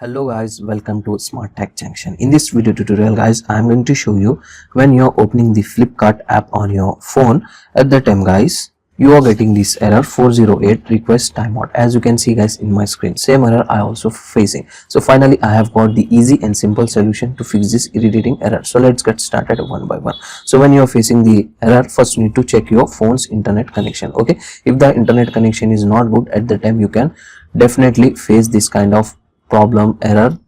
Hello guys, welcome to Smart Tech Junction. In this video tutorial guys, I am going to show you when you are opening the Flipkart app on your phone. At the time guys, you are getting this error 408 request timeout. As you can see guys in my screen, same error I also facing. So finally I have got the easy and simple solution to fix this irritating error. So let's get started one by one. So when you are facing the error, first you need to check your phone's internet connection. Okay, if the internet connection is not good, at the time you can definitely face this kind of problem error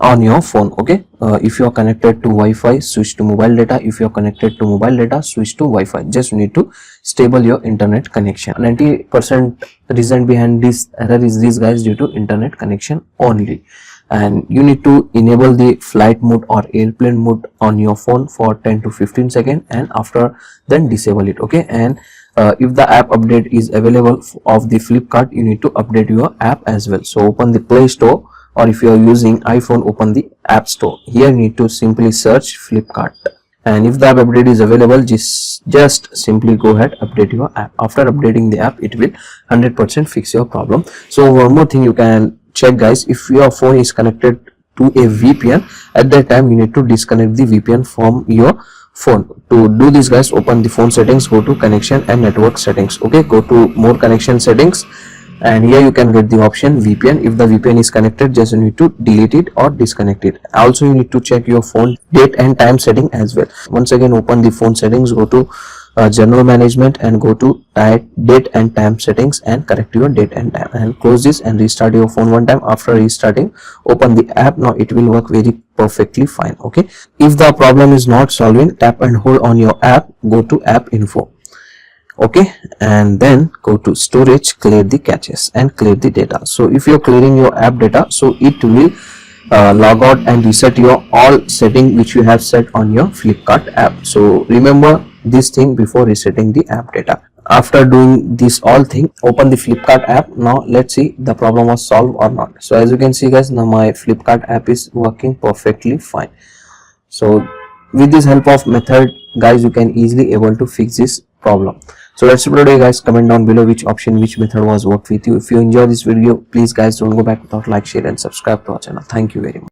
on your phone. Okay, if you are connected to Wi-Fi, switch to mobile data. If you are connected to mobile data, switch to Wi-Fi. Just need to stable your internet connection. 90% reason behind this error is this guys, due to internet connection only. And you need to enable the flight mode or airplane mode on your phone for 10 to 15 seconds, and after then disable it. Okay, and if the app update is available of the Flipkart, you need to update your app as well. So open the Play Store, or if you are using iPhone, open the App Store. Here you need to simply search Flipkart, and if the app update is available, just simply go ahead, update your app. After updating the app, it will 100% fix your problem. So one more thing you can check guys, if your phone is connected to a VPN, at that time you need to disconnect the VPN from your phone. To do this guys, open the phone settings, go to connection and network settings. Okay, go to more connection settings, and here you can get the option VPN. If the VPN is connected, just you need to delete it or disconnect it. Also you need to check your phone date and time setting as well. Once again, open the phone settings, go to general management and go to date and time settings, and correct your date and time, and close this and restart your phone one time. After restarting, open the app. Now it will work very perfectly fine. Okay, if the problem is not solving, tap and hold on your app, go to app info. Okay, and then go to storage, clear the caches and clear the data. So if you're clearing your app data, so it will log out and reset your all setting which you have set on your Flipkart app. So remember this thing before resetting the app data. After doing this all thing, open the Flipkart app. Now let's see the problem was solved or not. So as you can see guys, now my Flipkart app is working perfectly fine. So with this help of method guys, you can easily able to fix this problem. So that's it for today guys. Comment down below which method was worked with you. If you enjoy this video, please guys don't go back without like, share and subscribe to our channel. Thank you very much.